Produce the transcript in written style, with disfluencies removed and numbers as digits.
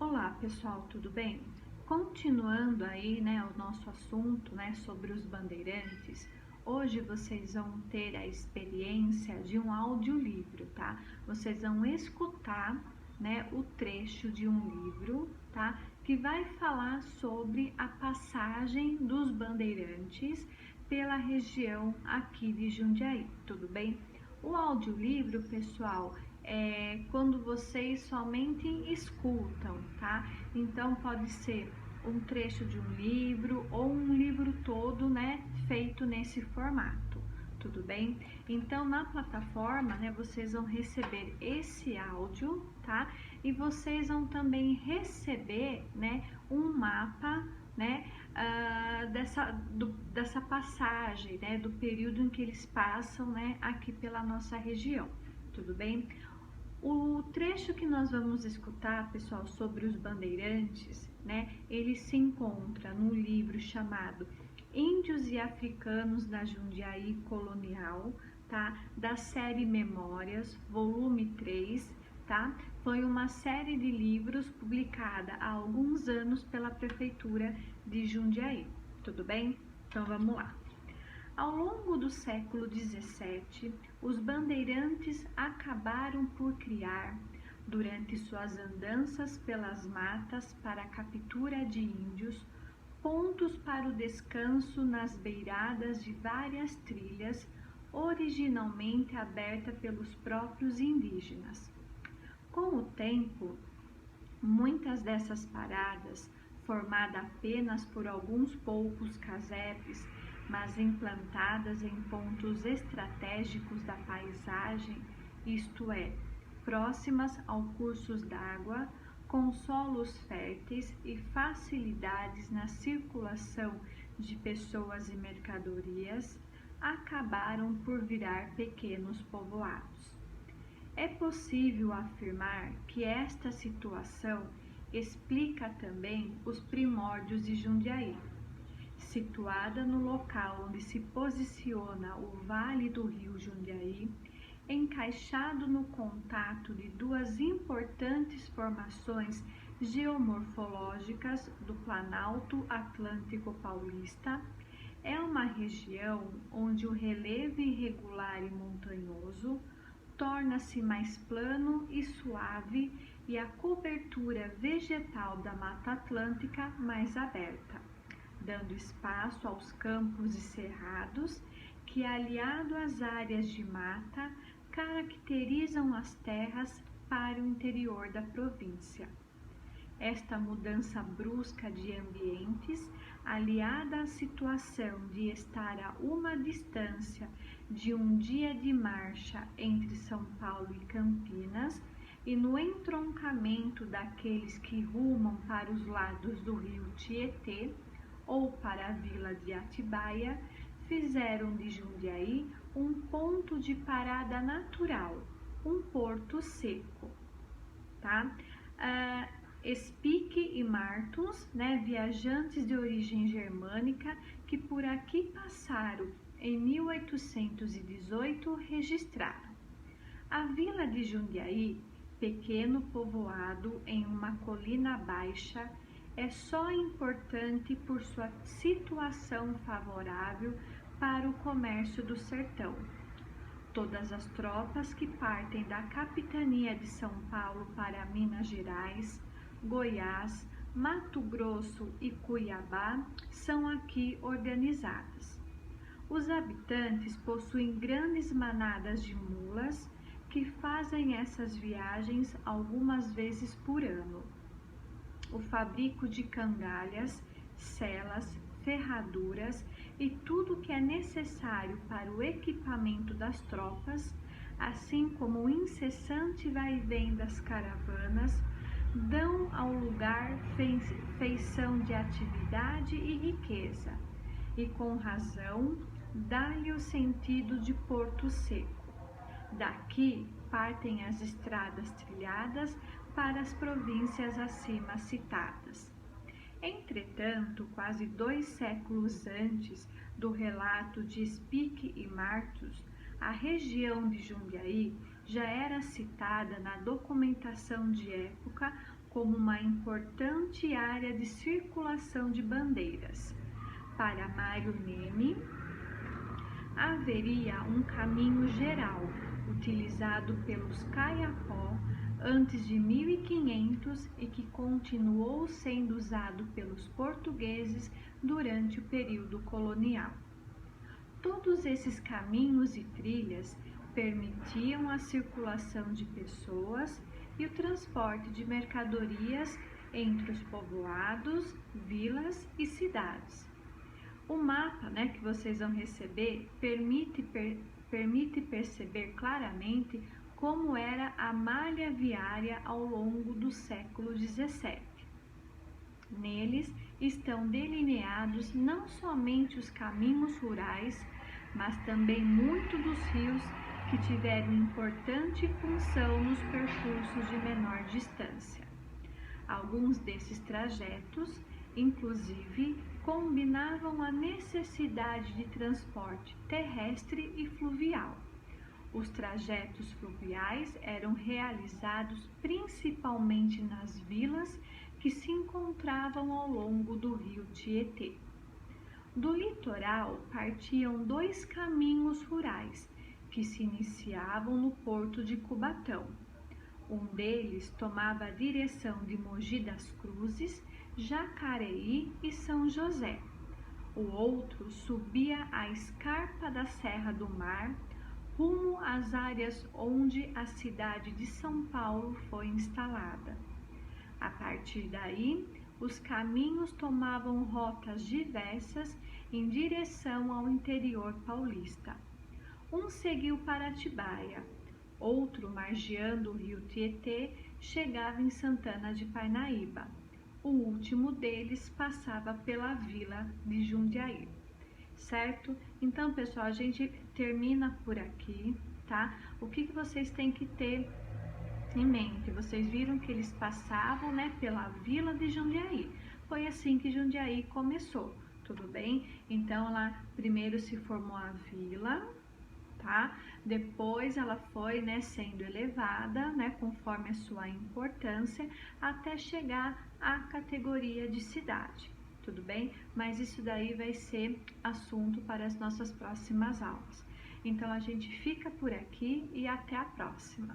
Olá pessoal, tudo bem? Continuando aí, o nosso assunto, sobre os bandeirantes, hoje vocês vão ter a experiência de um audiolivro, tá? Vocês vão escutar, o trecho de um livro, tá? Que vai falar sobre a passagem dos bandeirantes pela região aqui de Jundiaí, tudo bem? O audiolivro, pessoal, é quando vocês somente escutam, tá? Então pode ser um trecho de um livro ou um livro todo, feito nesse formato, tudo bem? Então na plataforma, vocês vão receber esse áudio, tá? E vocês vão também receber, um mapa, dessa passagem, do período em que eles passam, aqui pela nossa região, tudo bem? O trecho que nós vamos escutar, pessoal, sobre os bandeirantes, ele se encontra no livro chamado Índios e Africanos na Jundiaí Colonial, tá? Da série Memórias, volume 3, tá? Foi uma série de livros publicada há alguns anos pela Prefeitura de Jundiaí, tudo bem? Então vamos lá. Ao longo do século XVII, os bandeirantes acabaram por criar, durante suas andanças pelas matas para a captura de índios, pontos para o descanso nas beiradas de várias trilhas, originalmente abertas pelos próprios indígenas. Com o tempo, muitas dessas paradas, formadas apenas por alguns poucos casebres, mas implantadas em pontos estratégicos da paisagem, isto é, próximas aos cursos d'água, com solos férteis e facilidades na circulação de pessoas e mercadorias, acabaram por virar pequenos povoados. É possível afirmar que esta situação explica também os primórdios de Jundiaí. Situada no local onde se posiciona o Vale do Rio Jundiaí, encaixado no contato de duas importantes formações geomorfológicas do Planalto Atlântico Paulista, é uma região onde o relevo irregular e montanhoso torna-se mais plano e suave e a cobertura vegetal da Mata Atlântica mais aberta, dando espaço aos campos e cerrados que, aliado às áreas de mata, caracterizam as terras para o interior da província. Esta mudança brusca de ambientes, aliada à situação de estar a uma distância de um dia de marcha entre São Paulo e Campinas, e no entroncamento daqueles que rumam para os lados do rio Tietê ou para a vila de Atibaia, fizeram de Jundiaí um ponto de parada natural, um porto seco, tá? Speke e Martins, viajantes de origem germânica que por aqui passaram em 1818, registraram. A vila de Jundiaí, pequeno povoado em uma colina baixa, é só importante por sua situação favorável para o comércio do sertão. Todas as tropas que partem da capitania de São Paulo para Minas Gerais, Goiás, Mato Grosso e Cuiabá são aqui organizadas. Os habitantes possuem grandes manadas de mulas que fazem essas viagens algumas vezes por ano. O fabrico de cangalhas, selas, ferraduras e tudo que é necessário para o equipamento das tropas, assim como o incessante vai e vem das caravanas, dão ao lugar feição de atividade e riqueza, e com razão dá-lhe o sentido de porto seco. Daqui partem as estradas trilhadas para as províncias acima citadas. Entretanto, quase 2 séculos antes do relato de Speke e Martins, a região de Jundiaí já era citada na documentação de época como uma importante área de circulação de bandeiras. Para Mário Neme, haveria um caminho geral utilizado pelos Kayapó antes de 1500 e que continuou sendo usado pelos portugueses durante o período colonial. Todos esses caminhos e trilhas permitiam a circulação de pessoas e o transporte de mercadorias entre os povoados, vilas e cidades. O mapa, que vocês vão receber permite perceber claramente como era a malha viária ao longo do século XVII. Neles estão delineados não somente os caminhos rurais, mas também muitos dos rios que tiveram importante função nos percursos de menor distância. Alguns desses trajetos, inclusive, combinavam a necessidade de transporte terrestre e fluvial. Os trajetos fluviais eram realizados principalmente nas vilas que se encontravam ao longo do rio Tietê. Do litoral partiam 2 caminhos rurais que se iniciavam no porto de Cubatão. Um deles tomava a direção de Mogi das Cruzes, Jacareí e São José. O outro subia a escarpa da Serra do Mar, rumo às áreas onde a cidade de São Paulo foi instalada. A partir daí, os caminhos tomavam rotas diversas em direção ao interior paulista. Um seguiu para Atibaia, outro, margeando o rio Tietê, chegava em Santana de Parnaíba. O último deles passava pela vila de Jundiaí, certo? Então, pessoal, a gente termina por aqui, tá? O que vocês têm que ter em mente? Vocês viram que eles passavam, pela vila de Jundiaí. Foi assim que Jundiaí começou, tudo bem? Então, lá primeiro se formou a vila, tá? Depois ela foi, sendo elevada, conforme a sua importância, até chegar à categoria de cidade, tudo bem? Mas isso daí vai ser assunto para as nossas próximas aulas. Então, a gente fica por aqui e até a próxima.